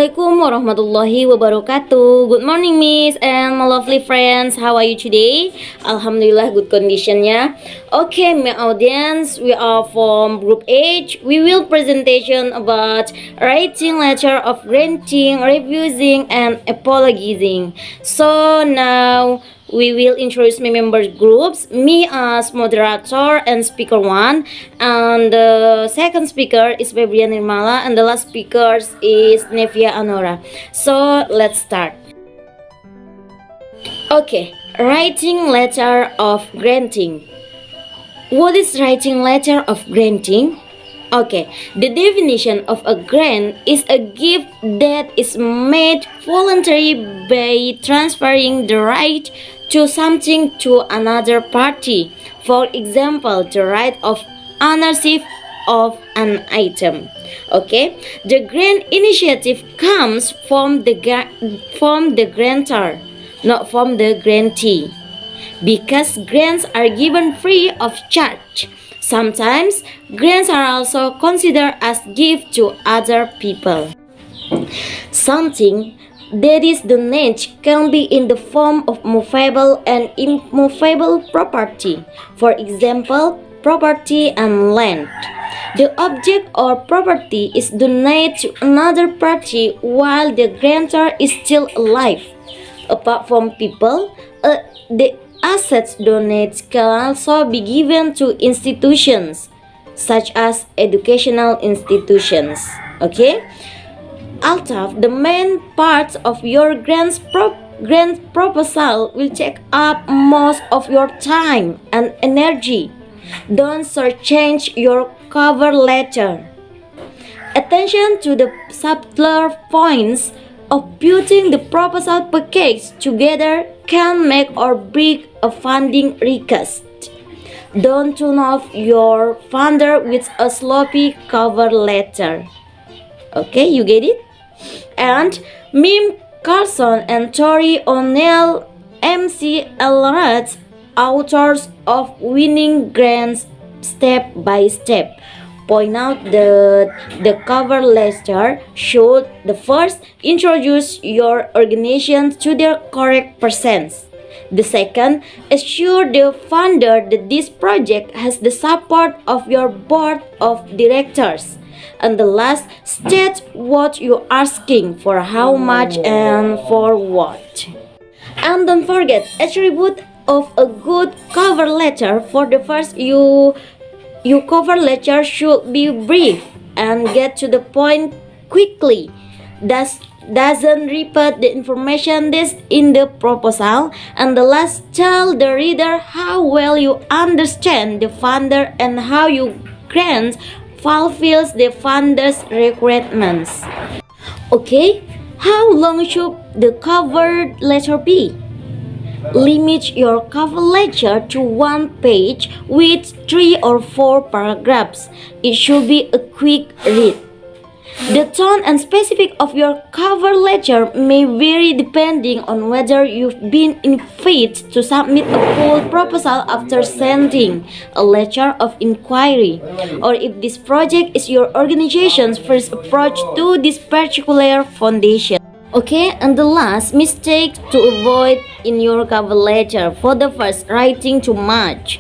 Assalamualaikum warahmatullahi wabarakatuh. Good morning, Miss and my lovely friends. How are you today? Alhamdulillah, good conditionnya. Okay, my audience, we are from Group H. We will presentation about writing letter of granting, refusing, and apologizing. So now we will introduce my member groups, me as moderator and speaker 1, and the second speaker is Febrian Nirmala, and the last speaker is Nevia Anora. So let's start. Okay, writing letter of granting. What is writing letter of granting? Okay, the definition of a grant is a gift that is made voluntary by transferring the right to something to another party. For example, the right of ownership of an item. Okay, the grant initiative comes from the grantor, not from the grantee, because grants are given free of charge. Sometimes grants are also considered as gifts to other people. Something that is donated can be in the form of movable and immovable property. For example, property and land. The object or property is donated to another party while the grantor is still alive. Apart from people, the assets donated can also be given to institutions, such as educational institutions. Okay? Although the main parts of your grant proposal will take up most of your time and energy, don't shortchange your cover letter. Attention to the subtler points of putting the proposal package together can make or break a funding request. Don't turn off your funder with a sloppy cover letter. Okay, you get it? And Mim Carlson and Tori O'Neill, MC Elrod, authors of Winning Grants Step by Step, point out that the cover letter should the first introduce your organization to their correct persons. The second, assure the funder that this project has the support of your board of directors. And the last, state what you're asking, for how much and for what. And don't forget, attribute of a good cover letter. For the first, your cover letter should be brief and get to the point quickly. Doesn't repeat the information that's in the proposal. And the last, tell the reader how well you understand the funder and how your grant fulfills the funder's requirements. Okay, how long should the cover letter be? Limit your cover letter to one page with 3 or 4 paragraphs. It should be a quick read. The tone and specific of your cover letter may vary depending on whether you've been invited to submit a full proposal after sending a letter of inquiry, or if this project is your organization's first approach to this particular foundation. Okay, and the last mistake to avoid in your cover letter. For the first, writing too much.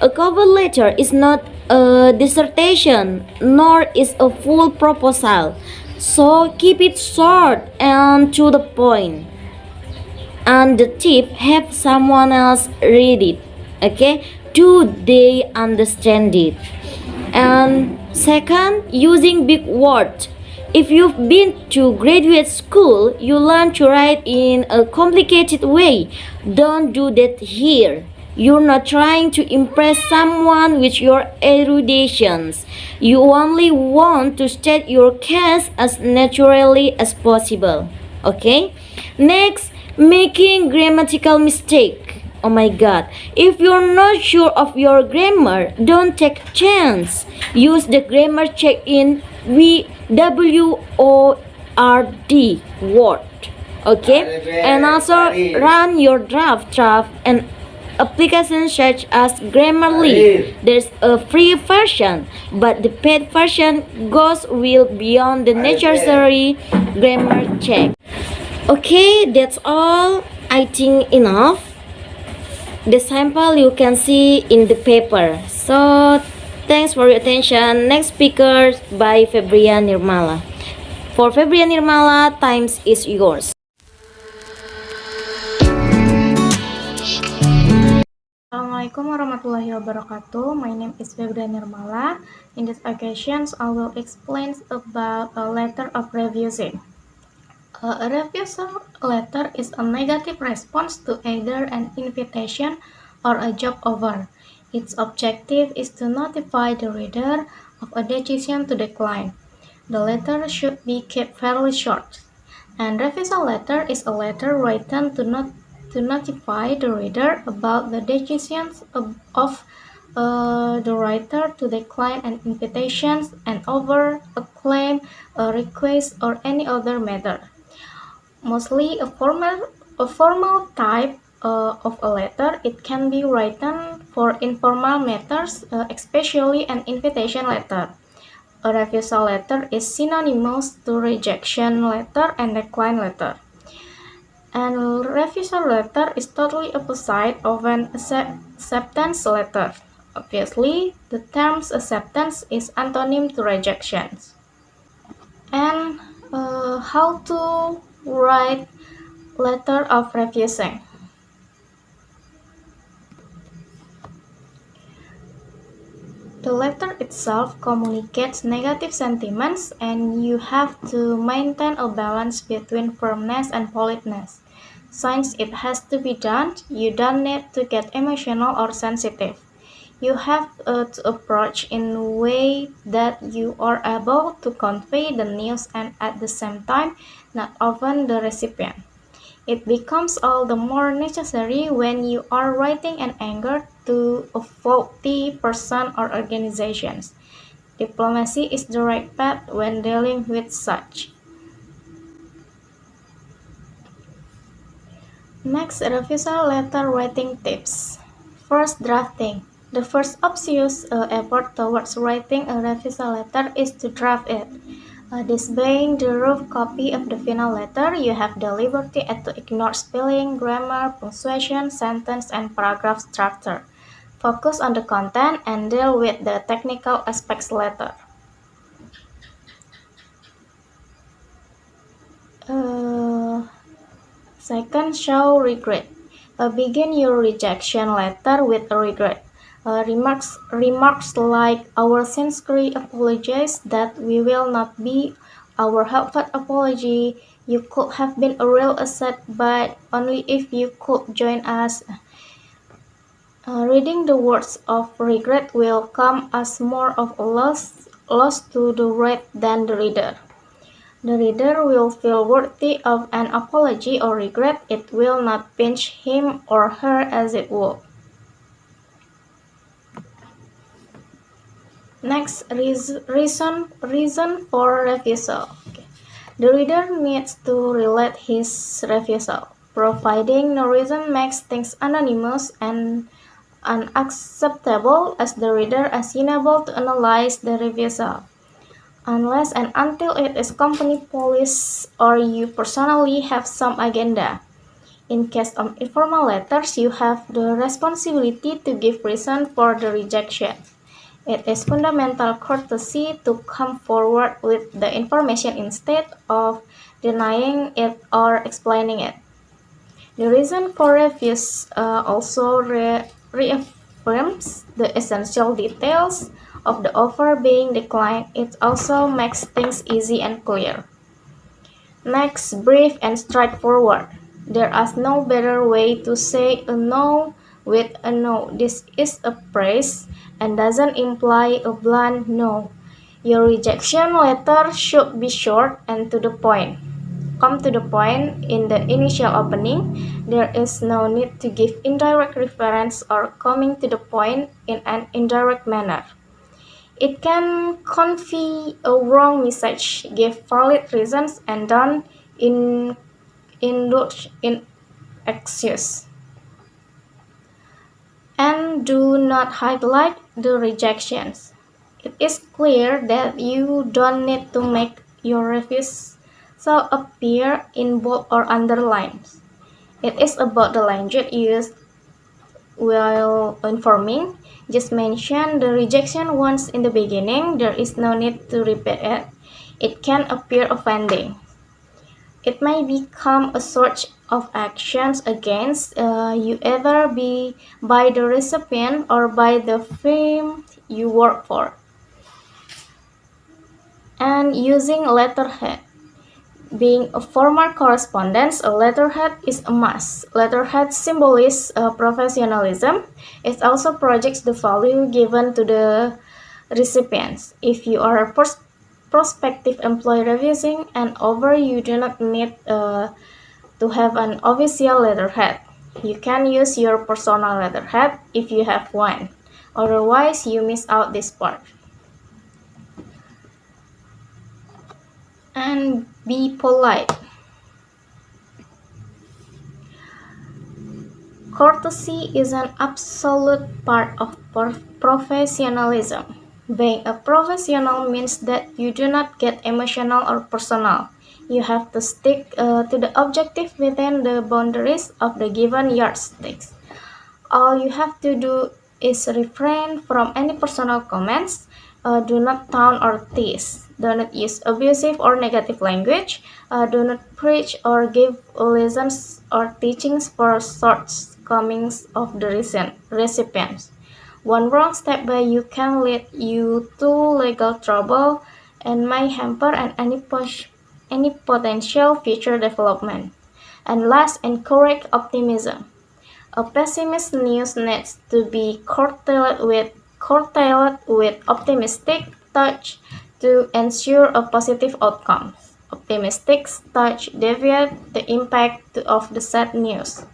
A cover letter is not a dissertation, nor is a full proposal. So keep it short and to the point. And the tip, have someone else read it. Okay? Do they understand it? And second, using big words. If you've been to graduate school, you learn to write in a complicated way. Don't do that here. You're not trying to impress someone with your eruditions. You only want to state your case as naturally as possible. Okay? Next, making grammatical mistake. Oh my god. If you're not sure of your grammar, don't take a chance. Use the grammar check in WORD word. Okay? And also run your draft and applications such as Grammarly. There's a free version, but the paid version goes well beyond the necessary grammar check. Okay, that's all. I think enough. The sample you can see in the paper. So, thanks for your attention. Next speaker by Febrian Nirmala. For Febrian Nirmala, times is yours. Assalamualaikum warahmatullahi wabarakatuh. My name is Febra Nirmala. In this occasion, I will explain about a letter of refusal. A refusal letter is a negative response to either an invitation or a job offer. Its objective is to notify the reader of a decision to decline. The letter should be kept fairly short. And refusal letter is a letter written to notify the reader about the decisions of the writer to decline an invitation, an offer, a claim, a request, or any other matter. Mostly a formal type of a letter. It can be written for informal matters, especially an invitation letter. A refusal letter is synonymous to rejection letter and decline letter. And refusal letter is totally opposite of an acceptance letter. Obviously, the term acceptance is antonym to rejection. And how to write letter of refusing. The letter itself communicates negative sentiments, and you have to maintain a balance between firmness and politeness. Since it has to be done, you don't need to get emotional or sensitive. You have to approach in a way that you are able to convey the news and at the same time not offend the recipient. It becomes all the more necessary when you are writing in anger to a faulty person or organizations. Diplomacy is the right path when dealing with such. Next, refusal letter writing tips. First, drafting. The first obvious effort towards writing a refusal letter is to draft it. This being the rough copy of the final letter, you have the liberty to ignore spelling, grammar, punctuation, sentence, and paragraph structure. Focus on the content and deal with the technical aspects later. Second, show regret. Begin your rejection letter with a regret. Remarks like our sincere apologies that we will not be our heartfelt apology. You could have been a real asset, but only if you could join us. Reading the words of regret will come as more of a loss to the reader than the reader. The reader will feel worthy of an apology or regret. It will not pinch him or her as it would. Next, reason for refusal. The reader needs to relate his refusal. Providing no reason makes things anonymous and unacceptable, as the reader is unable to analyze the refusal. Unless and until it is company policy or you personally have some agenda. In case of informal letters, you have the responsibility to give reason for the rejection. It is fundamental courtesy to come forward with the information instead of denying it or explaining it. The reason for refuse also reaffirms the essential details of the offer being declined. It also makes things easy and clear. Next, brief and straightforward. There is no better way to say a no with a no. This is a praise and doesn't imply a blunt no. Your rejection letter should be short and to the point. Come to the point in the initial opening. There is no need to give indirect reference or coming to the point in an indirect manner. It can convey a wrong message, give valid reasons, and don't indulge in excuse. And do not highlight the rejections. It is clear that you don't need to make your refusal appear in bold or underlines. It is about the language used while informing. Just mention the rejection once in the beginning. There is no need to repeat it. It can appear offending. It may become a sort of actions against you either be by the recipient or by the firm you work for. And using letterhead. Being a formal correspondence, a letterhead is a must. Letterhead symbolizes professionalism. It also projects the value given to the recipients. If you are a prospective employee reviewing an offer, you do not need to have an official letterhead. You can use your personal letterhead if you have one. Otherwise, you miss out this part. And be polite. Courtesy is an absolute part of professionalism. Being a professional means that you do not get emotional or personal. You have to stick to the objective within the boundaries of the given yardsticks. All you have to do is refrain from any personal comments. Do not taunt or tease. Do not use abusive or negative language. Do not preach or give lessons or teachings for shortcomings of the recipients. One wrong step by you can lead you to legal trouble and may hamper any potential future development. And last, encourage optimism. A pessimist news needs to be curtailed with optimistic touch to ensure a positive outcome. Optimistic touch deviate the impact of the sad news.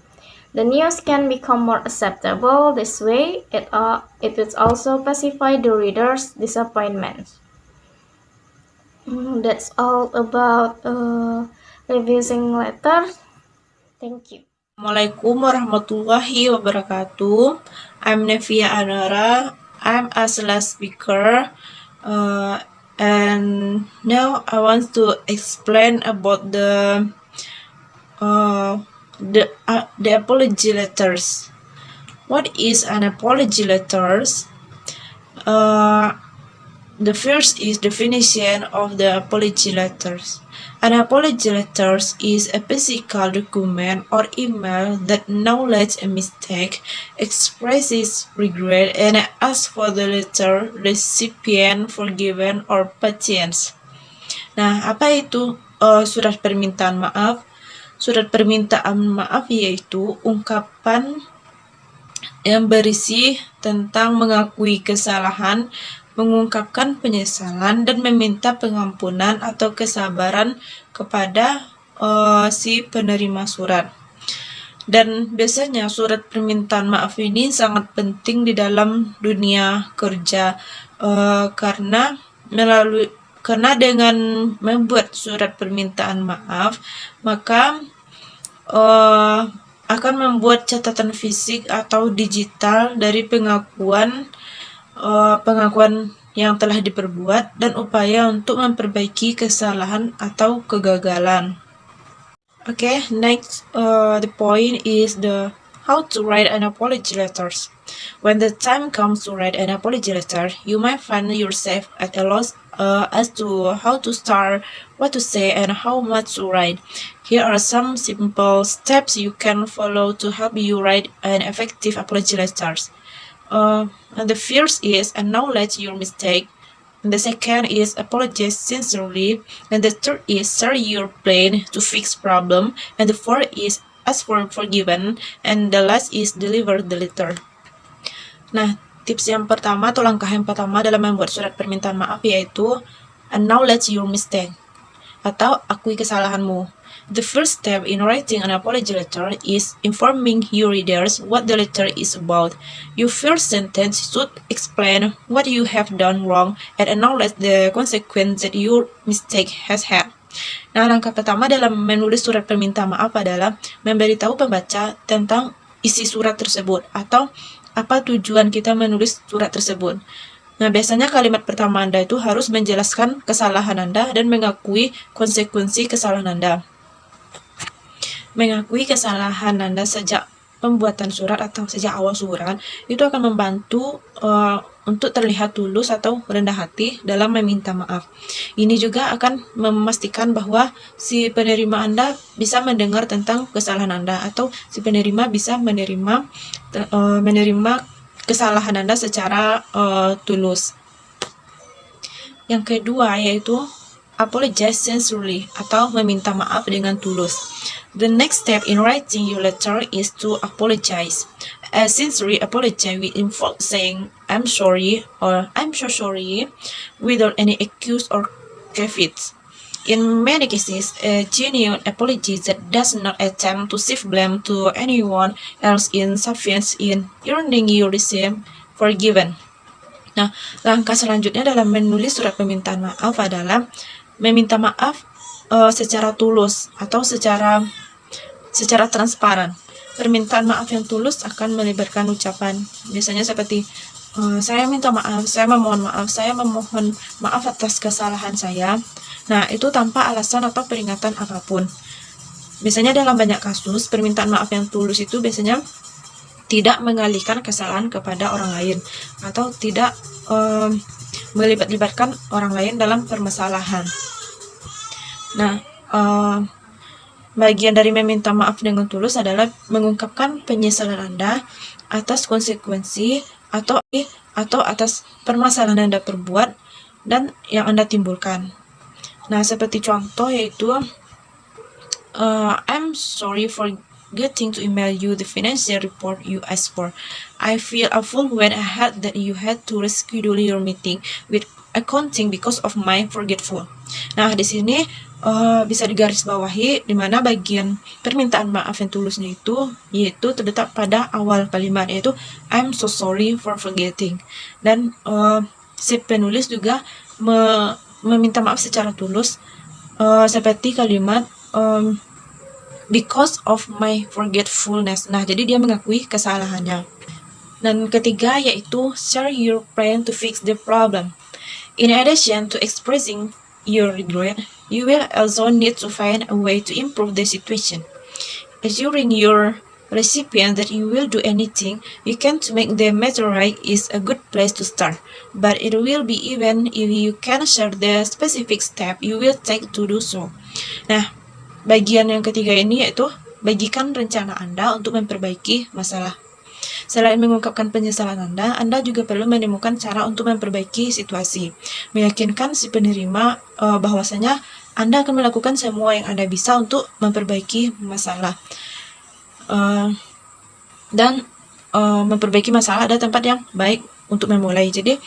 The news can become more acceptable this way. It will also pacify the reader's disappointment. That's all about revising letters. Thank you. Assalamualaikum warahmatullahi wabarakatuh. I'm Nevia Anara. I'm a last speaker. And now I want to explain about the apology letters. What is an apology letters? The first is definition of the apology letters. An apology letter is a physical document or email that acknowledges a mistake, expresses regret, and asks for the letter recipient forgiven or patience. Nah, apa itu surat permintaan maaf? Surat permintaan maaf yaitu ungkapan yang berisi tentang mengakui kesalahan, mengungkapkan penyesalan, dan meminta pengampunan atau kesabaran kepada si penerima surat. Dan biasanya surat permintaan maaf ini sangat penting di dalam dunia kerja karena dengan membuat surat permintaan maaf, maka akan membuat catatan fisik atau digital dari pengakuan yang telah diperbuat dan upaya untuk memperbaiki kesalahan atau kegagalan. Okay, next the point is the how to write an apology letters. When the time comes to write an apology letter, you might find yourself at a loss as to how to start, what to say, and how much to write. Here are some simple steps you can follow to help you write an effective apology letters. And the first is acknowledge your mistake. And the second is apologize sincerely. And the third is share your plan to fix problem. And the fourth is ask for forgiven. And the last is deliver the letter. Nah, tips yang pertama atau langkah yang pertama dalam membuat surat permintaan maaf yaitu acknowledge your mistake atau akui kesalahanmu. The first step in writing an apology letter is informing your readers what the letter is about. Your first sentence should explain what you have done wrong and acknowledge the consequence that your mistake has had. Nah, langkah pertama dalam menulis surat permintaan maaf adalah memberitahu pembaca tentang isi surat tersebut atau apa tujuan kita menulis surat tersebut. Nah, biasanya kalimat pertama Anda itu harus menjelaskan kesalahan Anda dan mengakui konsekuensi kesalahan Anda. Mengakui kesalahan Anda sejak pembuatan surat atau sejak awal surat itu akan membantu untuk terlihat tulus atau rendah hati dalam meminta maaf. Ini juga akan memastikan bahwa si penerima Anda bisa mendengar tentang kesalahan Anda atau si penerima bisa menerima kesalahan Anda secara tulus. Yang kedua yaitu apologize sincerely atau meminta maaf dengan tulus. The next step in writing your letter is to apologize. A sincere apology will involve saying "I'm sorry" or "I'm so sorry" without any excuse or caveats. In many cases, a genuine apology that does not attempt to shift blame to anyone else is sufficient in earning your receipt forgiven. Nah, langkah selanjutnya dalam menulis surat permintaan maaf adalah meminta maaf secara tulus atau secara transparan. Permintaan maaf yang tulus akan melibatkan ucapan biasanya seperti saya minta maaf, saya memohon maaf atas kesalahan saya. Nah, itu tanpa alasan atau peringatan apapun. Biasanya dalam banyak kasus, permintaan maaf yang tulus itu biasanya tidak mengalihkan kesalahan kepada orang lain atau tidak melibatkan orang lain dalam permasalahan. Nah, bagian dari meminta maaf dengan tulus adalah mengungkapkan penyesalan Anda atas konsekuensi atau atas permasalahan Anda perbuat dan yang Anda timbulkan. Nah, seperti contoh yaitu I'm sorry for getting to email you the financial report you asked for. I feel awful when I heard that you had to reschedule your meeting with accounting because of my forgetful. Nah, di sini bisa digarisbawahi di mana bagian permintaan maaf yang tulusnya itu yaitu terletak pada awal kalimat yaitu I'm so sorry for forgetting. Dan si penulis juga meminta maaf secara tulus seperti kalimat because of my forgetfulness. Nah, jadi dia mengakui kesalahannya. Dan ketiga yaitu share your plan to fix the problem. In addition to expressing your regret, you will also need to find a way to improve the situation. Assuring your recipient that you will do anything you can to make the matter right is a good place to start, but it will be even if you can share the specific step you will take to do so. Nah, bagian yang ketiga ini yaitu bagikan rencana Anda untuk memperbaiki masalah. Selain mengungkapkan penyesalan Anda juga perlu menemukan cara untuk memperbaiki situasi. Meyakinkan si penerima bahwasanya Anda akan melakukan semua yang Anda bisa untuk memperbaiki masalah. Dan memperbaiki masalah ada tempat yang baik untuk memulai. Jadi,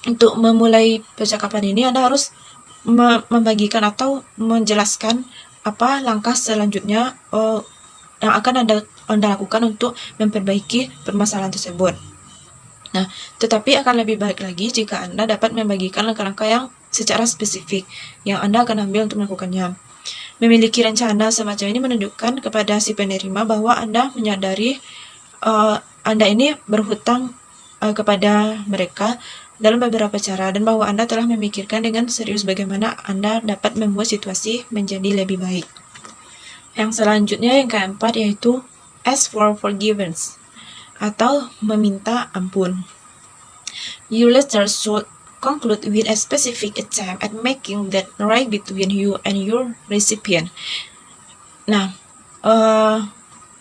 untuk memulai percakapan ini Anda harus membagikan atau menjelaskan apa langkah selanjutnya yang akan Anda lakukan untuk memperbaiki permasalahan tersebut. Nah, tetapi akan lebih baik lagi jika Anda dapat membagikan langkah-langkah yang secara spesifik yang Anda akan ambil untuk melakukannya. Memiliki rencana semacam ini menunjukkan kepada si penerima bahwa Anda menyadari Anda ini berhutang kepada mereka dalam beberapa cara dan bahwa Anda telah memikirkan dengan serius bagaimana Anda dapat membuat situasi menjadi lebih baik. Yang selanjutnya yang keempat yaitu ask for forgiveness atau meminta ampun. Your letter should conclude with a specific attempt at making that right between you and your recipient. Nah,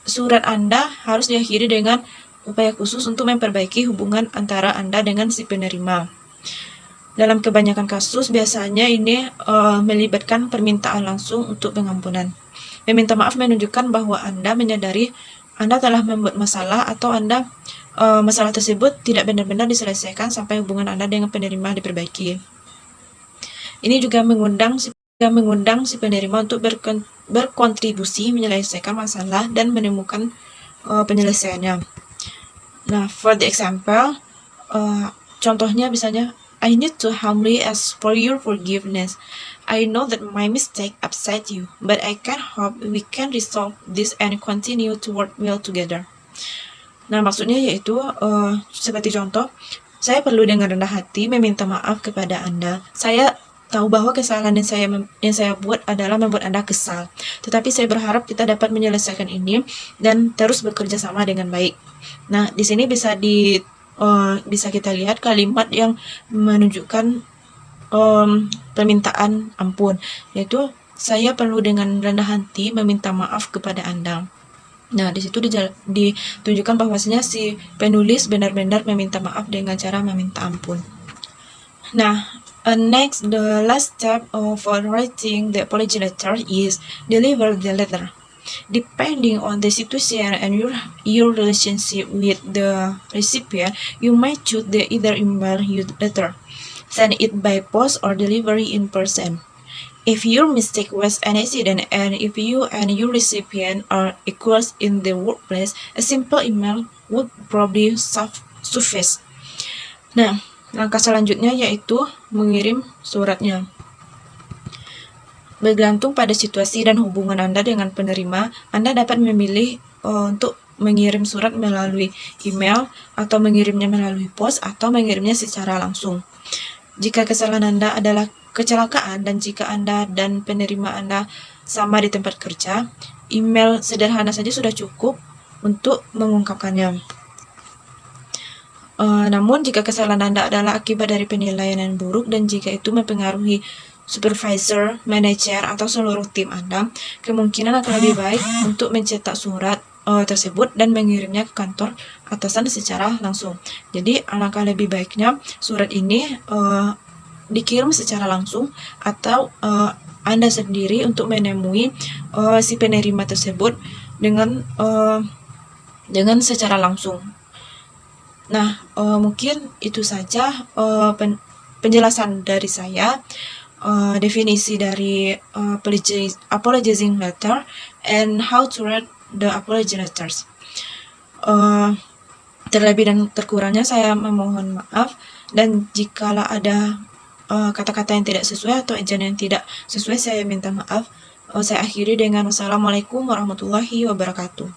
surat Anda harus diakhiri dengan upaya khusus untuk memperbaiki hubungan antara Anda dengan si penerima. Dalam kebanyakan kasus, biasanya ini melibatkan permintaan langsung untuk pengampunan. Meminta maaf menunjukkan bahwa Anda menyadari Anda telah membuat masalah atau masalah tersebut tidak benar-benar diselesaikan sampai hubungan Anda dengan penerima diperbaiki. Ini juga mengundang si penerima untuk berkontribusi menyelesaikan masalah dan menemukan penyelesaiannya. Nah, for the example, contohnya misalnya, I need to humbly ask for your forgiveness. I know that my mistake upset you, but I can hope we can resolve this and continue to work well together. Nah, maksudnya yaitu seperti contoh, saya perlu dengan rendah hati meminta maaf kepada Anda. Saya tahu bahwa kesalahan yang saya buat adalah membuat Anda kesal. Tetapi saya berharap kita dapat menyelesaikan ini dan terus bekerja sama dengan baik. Nah, di sini bisa kita lihat kalimat yang menunjukkan permintaan ampun, yaitu saya perlu dengan rendah hati meminta maaf kepada Anda. Nah, di situ ditunjukkan bahwasanya si penulis benar-benar meminta maaf dengan cara meminta ampun. Nah, next, the last step for writing the apology letter is deliver the letter. Depending on the situation and your relationship with the recipient, you might choose the either email your letter, send it by post, or delivery in person. If your mistake was an accident and if you and your recipient are equals in the workplace, a simple email would probably suffice. Nah, langkah selanjutnya yaitu mengirim suratnya. Bergantung pada situasi dan hubungan Anda dengan penerima, Anda dapat memilih untuk mengirim surat melalui email, atau mengirimnya melalui pos, atau mengirimnya secara langsung. Jika kesalahan Anda adalah kecelakaan dan jika Anda dan penerima Anda sama di tempat kerja, email sederhana saja sudah cukup untuk mengungkapkannya. Namun jika kesalahan Anda adalah akibat dari penilaian yang buruk dan jika itu mempengaruhi supervisor, manajer, atau seluruh tim Anda, kemungkinan akan lebih baik untuk mencetak surat tersebut dan mengirimnya ke kantor atasan secara langsung. Jadi alangkah lebih baiknya surat ini dikirim secara langsung atau Anda sendiri untuk menemui si penerima tersebut dengan secara langsung. Nah, mungkin itu saja penjelasan dari saya, definisi dari apologizing letter and how to write the apology letters. Terlebih dan terkurangnya saya memohon maaf, dan jikalau ada kata-kata yang tidak sesuai atau ejaan yang tidak sesuai, saya minta maaf. Saya akhiri dengan wassalamualaikum warahmatullahi wabarakatuh.